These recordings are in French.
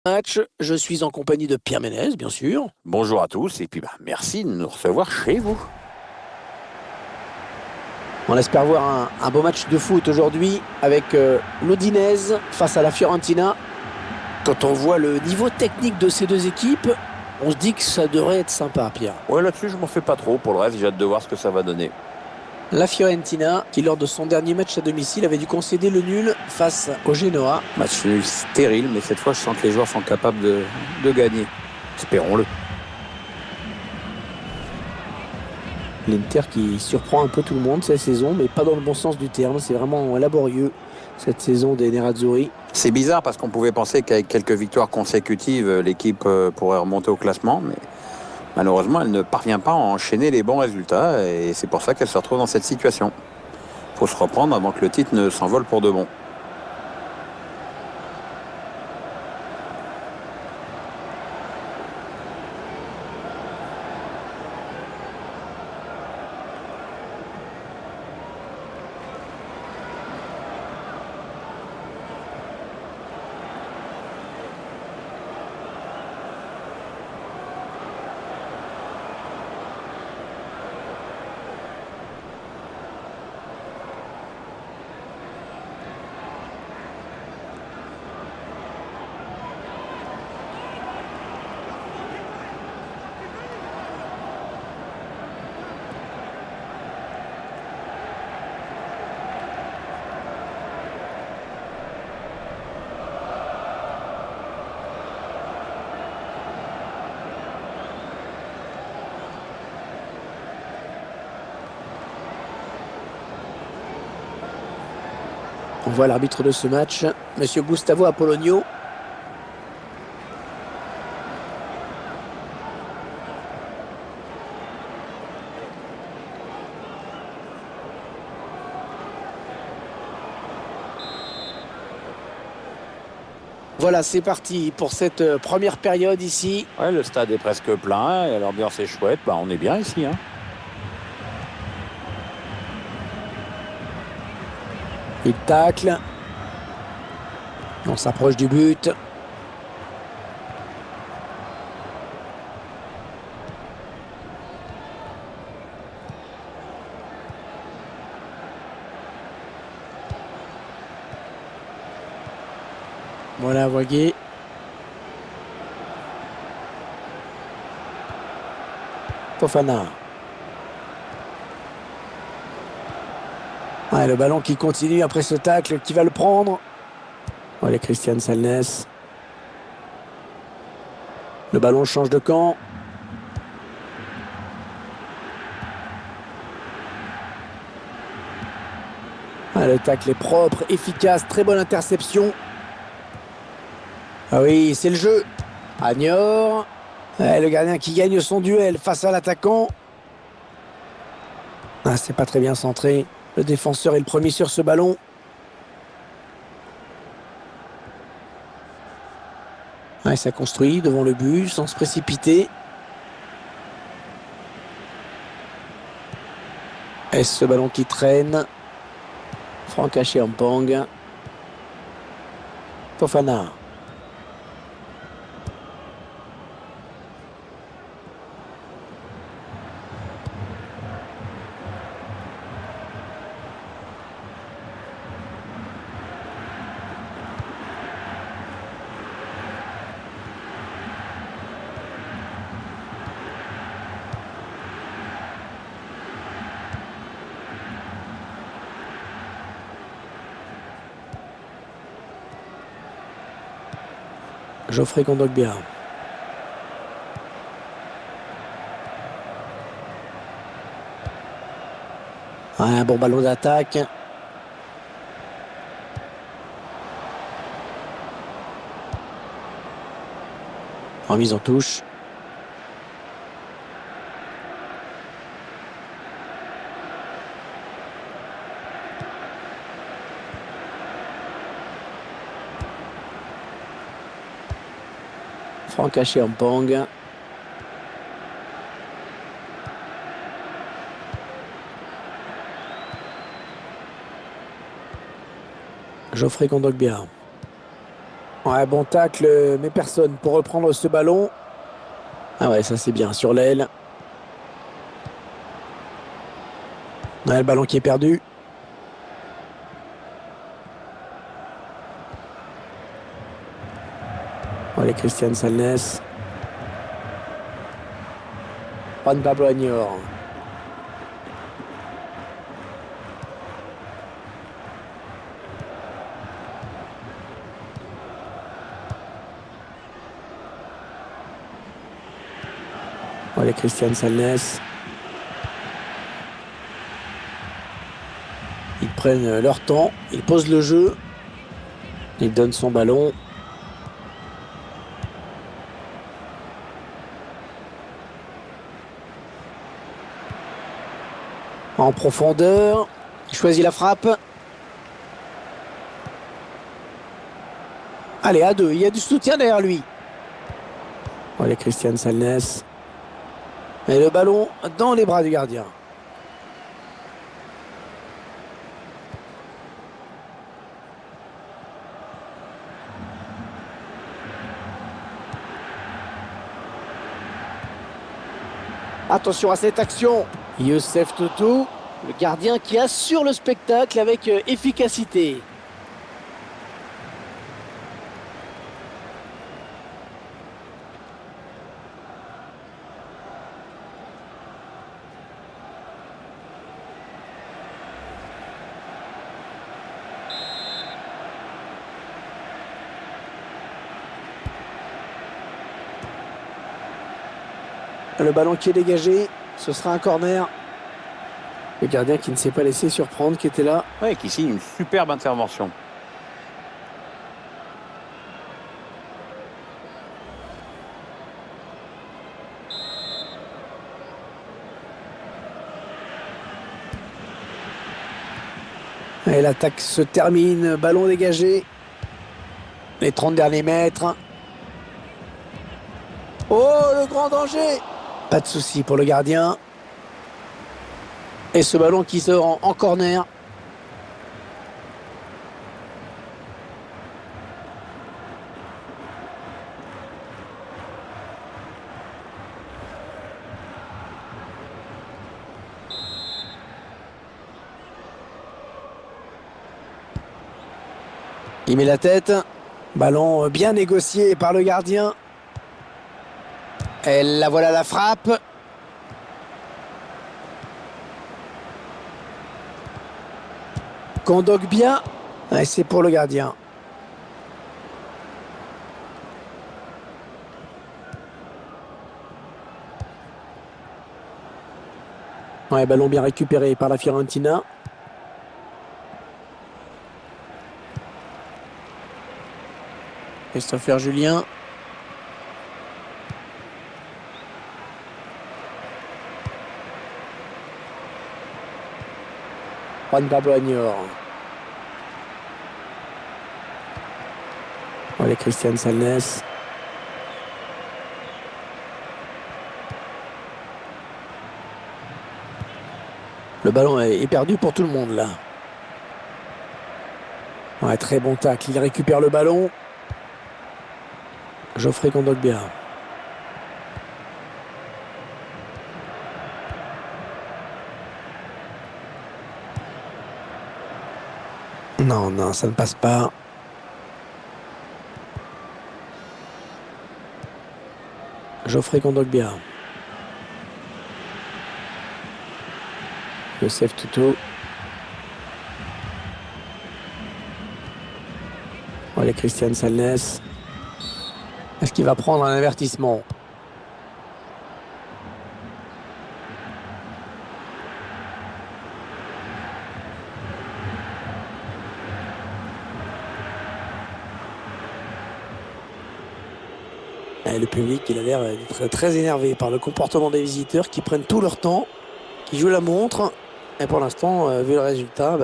Match, je suis en compagnie de Pierre Ménez, bien sûr. Bonjour à tous et puis merci de nous recevoir chez vous. On espère voir un beau match de foot aujourd'hui avec l'Udinese face à la Fiorentina. Quand on voit le niveau technique de ces deux équipes, on se dit que ça devrait être sympa, Pierre. Ouais, là-dessus, je m'en fais pas trop. Pour le reste, j'ai hâte de voir ce que ça va donner. La Fiorentina, qui lors de son dernier match à domicile avait dû concéder le nul face au Genoa. Match nul stérile, mais cette fois, je sens que les joueurs sont capables de gagner. Espérons-le. L'Inter qui surprend un peu tout le monde cette saison, mais pas dans le bon sens du terme. C'est vraiment laborieux cette saison des Nerazzurri. C'est bizarre parce qu'on pouvait penser qu'avec quelques victoires consécutives, l'équipe pourrait remonter au classement, mais malheureusement, elle ne parvient pas à enchaîner les bons résultats et c'est pour ça qu'elle se retrouve dans cette situation. Il faut se reprendre avant que le titre ne s'envole pour de bon. On voit l'arbitre de ce match, Monsieur Gustavo Apollonio. Voilà, c'est parti pour cette première période ici. Ouais, le stade est presque plein et l'ambiance est chouette. On est bien ici, hein. Il tacle. On s'approche du but. Voilà, voyez. Fofana. Ouais, le ballon qui continue après ce tacle, qui va le prendre. Voilà, Christian Salnes. Le ballon change de camp. Ah, le tacle est propre, efficace, très bonne interception. Ah oui, c'est le jeu. Agnor. Ouais, le gardien qui gagne son duel face à l'attaquant. Ah, c'est pas très bien centré. Le défenseur est le premier sur ce ballon. Ouais, ça construit devant le but sans se précipiter. Est-ce ce ballon qui traîne? Franck Achiampong. Fofana. Geoffrey Kondogbia. Un bon ballon d'attaque. Remise en touche. Franck Achiampong. Geoffrey Kondogbia. Ouais, bon tacle, mais personne pour reprendre ce ballon. Ah ouais, ça c'est bien, sur l'aile. Ouais, le ballon qui est perdu. Allez, Christian Salnes. Juan Pablo Añor. Allez, Christian Salnes. Ils prennent leur temps, ils posent le jeu. Ils donnent son ballon. En profondeur. Il choisit la frappe. Allez, à deux. Il y a du soutien derrière lui. Allez, Christian Salnes. Et le ballon dans les bras du gardien. Attention à cette action. Youssef Toutou, le gardien qui assure le spectacle avec efficacité. Le ballon qui est dégagé, ce sera un corner. Le gardien qui ne s'est pas laissé surprendre, qui était là. Oui, qui signe une superbe intervention. Et l'attaque se termine, ballon dégagé. Les 30 derniers mètres. Oh, le grand danger! Pas de souci pour le gardien. Et ce ballon qui sort en corner. Il met la tête. Ballon bien négocié par le gardien. Et la voilà la frappe. Kondogbia. Et c'est pour le gardien. Ouais, ballon bien récupéré par la Fiorentina. Christopher Julien. Juan Pablo Añor. Allez, Christian Salnes. Le ballon est perdu pour tout le monde là. Ouais, très bon tacle. Il récupère le ballon. Geoffrey Kondogbia. Non, non, ça ne passe pas. Geoffrey Kondogbia. Youssef Toutou. Allez, Christian Salnes. Est-ce qu'il va prendre un avertissement? Et le public, il a l'air d'être très énervé par le comportement des visiteurs qui prennent tout leur temps, qui jouent la montre. Et pour l'instant, vu le résultat,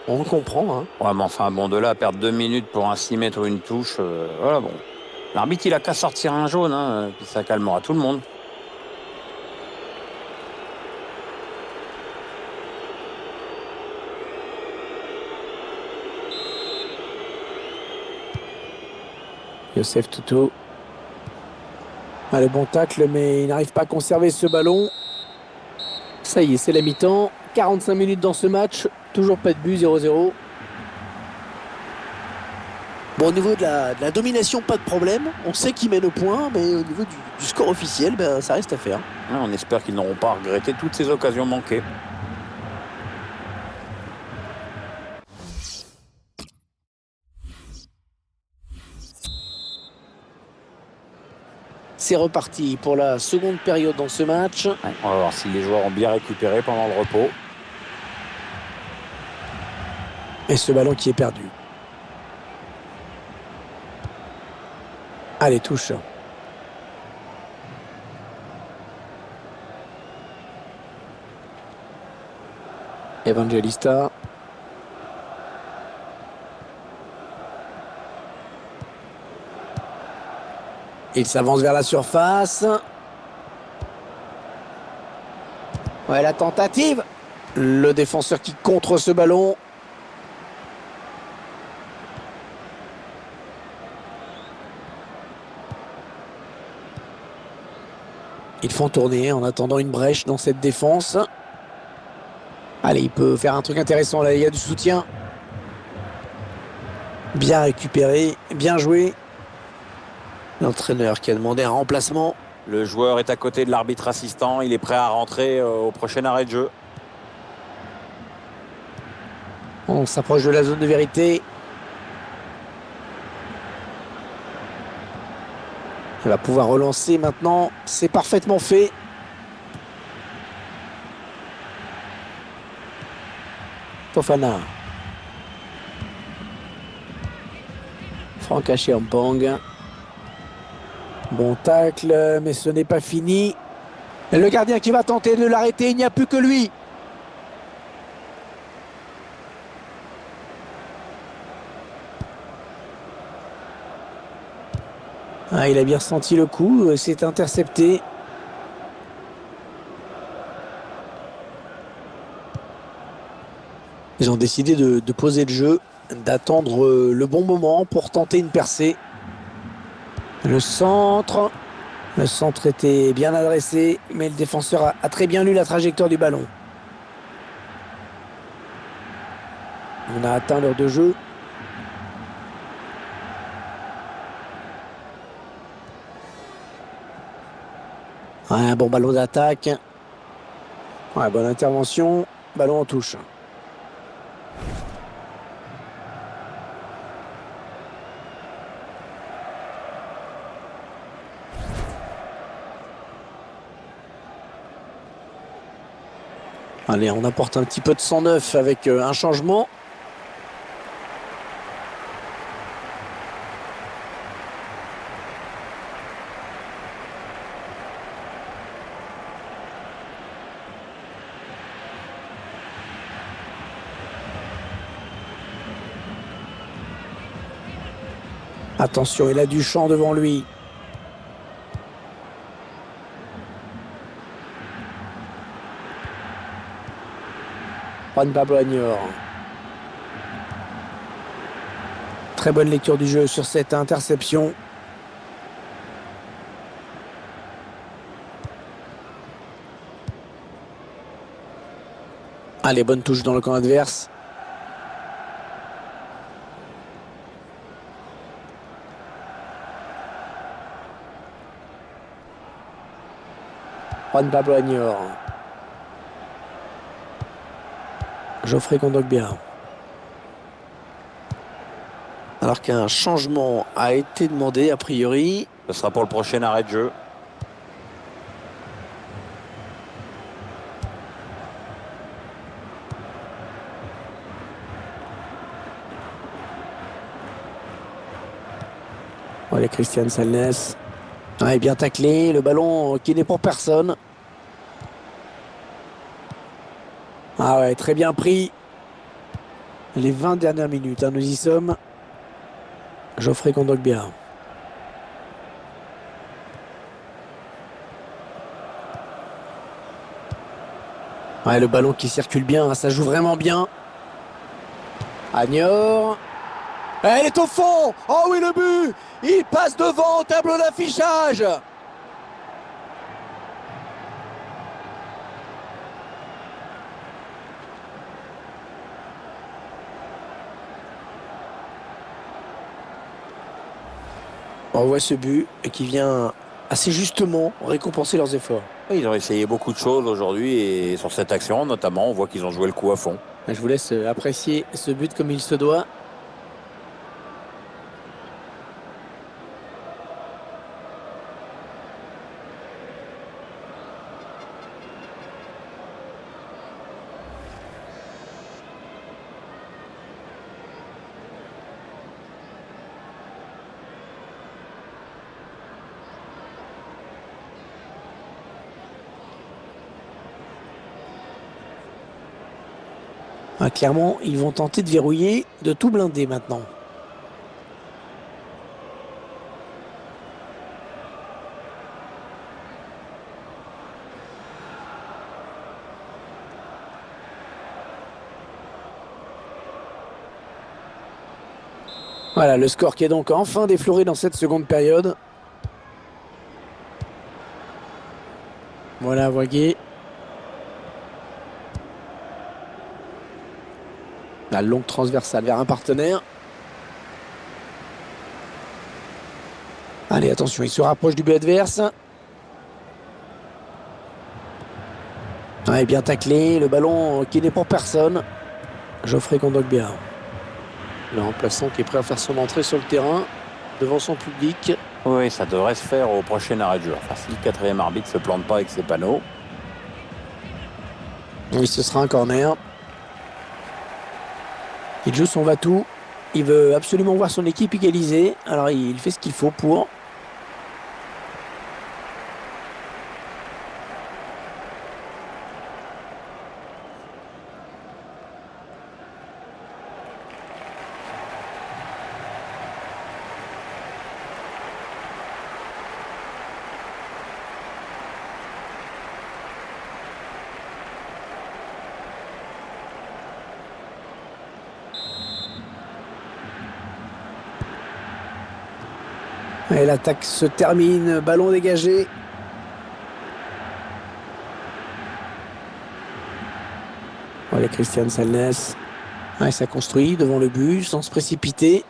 on le comprend. Hein. Ouais, mais enfin, bon, de là à perdre 2 minutes pour un 6 mètres ou une touche, voilà, bon. L'arbitre, il a qu'à sortir un jaune, hein, puis ça calmera tout le monde. Youssef Touto. Ah, le bon tacle, mais il n'arrive pas à conserver ce ballon. Ça y est, c'est la mi-temps. 45 minutes dans ce match. Toujours pas de but, 0-0. Bon, au niveau de la domination, pas de problème. On sait qu'ils mènent au point, mais au niveau du score officiel, ben, ça reste à faire. On espère qu'ils n'auront pas regretté toutes ces occasions manquées. C'est reparti pour la seconde période dans ce match. Ouais, on va voir si les joueurs ont bien récupéré pendant le repos. Et ce ballon qui est perdu. Allez, touche. Evangelista. Il s'avance vers la surface. Ouais, la tentative. Le défenseur qui contre ce ballon. Ils font tourner en attendant une brèche dans cette défense. Allez, il peut faire un truc intéressant là, il y a du soutien. Bien récupéré, bien joué. L'entraîneur qui a demandé un remplacement. Le joueur est à côté de l'arbitre assistant. Il est prêt à rentrer au prochain arrêt de jeu. On s'approche de la zone de vérité. Il va pouvoir relancer maintenant. C'est parfaitement fait. Fofana. Franck Achiampong. Bon tacle, mais ce n'est pas fini. Le gardien qui va tenter de l'arrêter, il n'y a plus que lui. Ah, il a bien ressenti le coup, c'est intercepté. Ils ont décidé de poser le jeu, d'attendre le bon moment pour tenter une percée. Le centre était bien adressé, mais le défenseur a très bien lu la trajectoire du ballon. On a atteint l'heure de jeu. Ouais, un bon ballon d'attaque. Ouais, bonne intervention. Ballon en touche. Allez, on apporte un petit peu de sang neuf avec un changement. Attention, il a du champ devant lui. Juan Pablo Agnor. Très bonne lecture du jeu sur cette interception. Allez, bonne touche dans le camp adverse. Juan Pablo Agnor. Geoffrey Kondogbia. Alors qu'un changement a été demandé a priori. Ce sera pour le prochain arrêt de jeu. Voilà Christian Salnes. Ouais, bien taclé. Le ballon qui n'est pour personne. Ah ouais, très bien pris. Les 20 dernières minutes, hein, nous y sommes. Geoffrey Kondogbia. Ouais, le ballon qui circule bien, hein, ça joue vraiment bien. Agnor. Elle est au fond. Oh oui, le but. Il passe devant au tableau d'affichage. On voit ce but qui vient assez justement récompenser leurs efforts. Ils ont essayé beaucoup de choses aujourd'hui et sur cette action, notamment, on voit qu'ils ont joué le coup à fond. Je vous laisse apprécier ce but comme il se doit. Ah, clairement, ils vont tenter de verrouiller, de tout blinder maintenant. Voilà, le score qui est donc enfin défloré dans cette seconde période. Voilà, Vogué. La longue transversale vers un partenaire. Allez, attention, il se rapproche du but adverse. Ouais, bien taclé, le ballon qui n'est pour personne. Geoffrey Kondogbia. Le remplaçant qui est prêt à faire son entrée sur le terrain, devant son public. Oui, ça devrait se faire au prochain arrêt de jeu. Enfin, si le quatrième arbitre ne se plante pas avec ses panneaux. Oui, ce sera un corner. Il joue son va-tout. Il veut absolument voir son équipe égaliser. Alors il fait ce qu'il faut pour. Et l'attaque se termine, ballon dégagé. Voilà Christian Salnes. Ouais, ça construit devant le but sans se précipiter.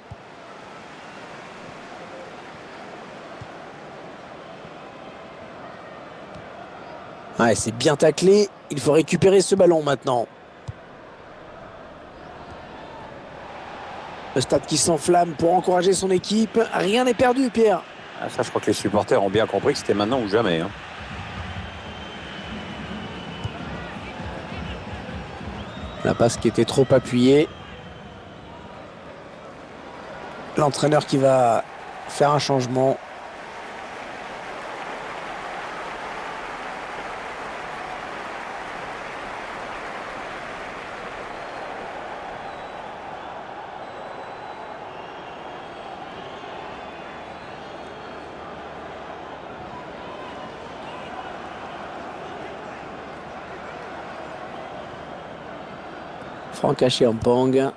Ouais, c'est bien taclé. Il faut récupérer ce ballon maintenant. Le stade qui s'enflamme pour encourager son équipe. Rien n'est perdu, Pierre. Ah, ça, je crois que les supporters ont bien compris que c'était maintenant ou jamais. Hein. La passe qui était trop appuyée. L'entraîneur qui va faire un changement. Franck Achiampong.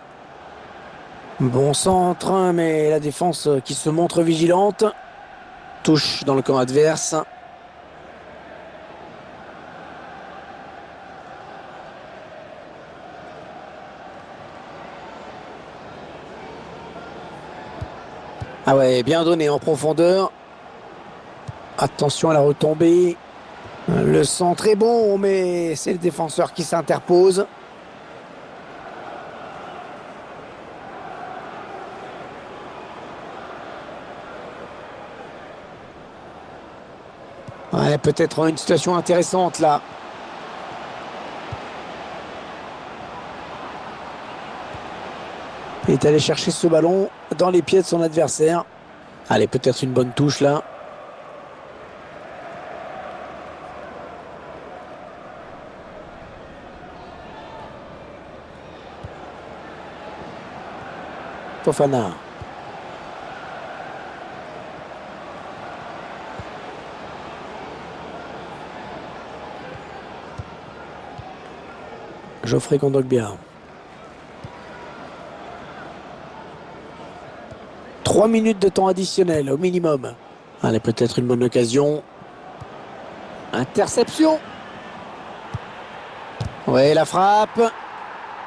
Bon centre, mais la défense qui se montre vigilante. Touche dans le camp adverse. Ah ouais, bien donné en profondeur. Attention à la retombée. Le centre est bon, mais c'est le défenseur qui s'interpose. Ouais, peut-être une situation intéressante là. Il est allé chercher ce ballon dans les pieds de son adversaire. Allez, peut-être une bonne touche là. Fofana. Geoffrey Kondogbia. 3 minutes de temps additionnel au minimum. Allez, peut-être une bonne occasion. Interception. Ouais, la frappe.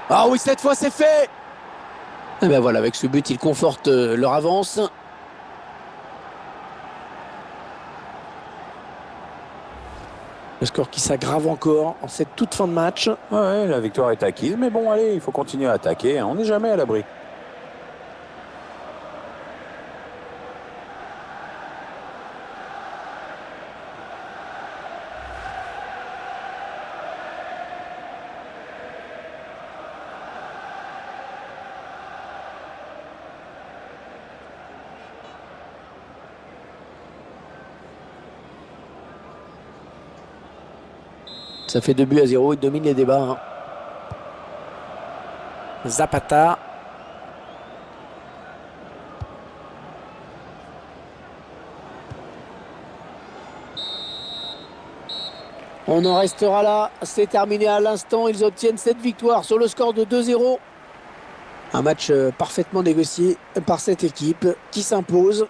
Ah oui, cette fois c'est fait. Et ben voilà, avec ce but, ils confortent leur avance. Le score qui s'aggrave encore en cette toute fin de match. Ouais, la victoire est acquise, mais bon, allez, il faut continuer à attaquer. On n'est jamais à l'abri. Ça fait 2-0, il domine les débats. Hein. Zapata. On en restera là. C'est terminé à l'instant. Ils obtiennent cette victoire sur le score de 2-0. Un match parfaitement négocié par cette équipe qui s'impose.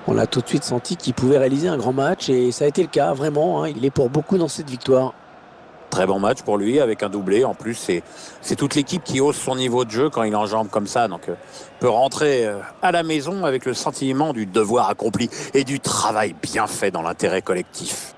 On a tout de suite senti qu'il pouvait réaliser un grand match et ça a été le cas, vraiment. Hein, il est pour beaucoup dans cette victoire. Très bon match pour lui avec un doublé. En plus, c'est toute l'équipe qui hausse son niveau de jeu quand il enjambe comme ça. Donc, peut rentrer à la maison avec le sentiment du devoir accompli et du travail bien fait dans l'intérêt collectif.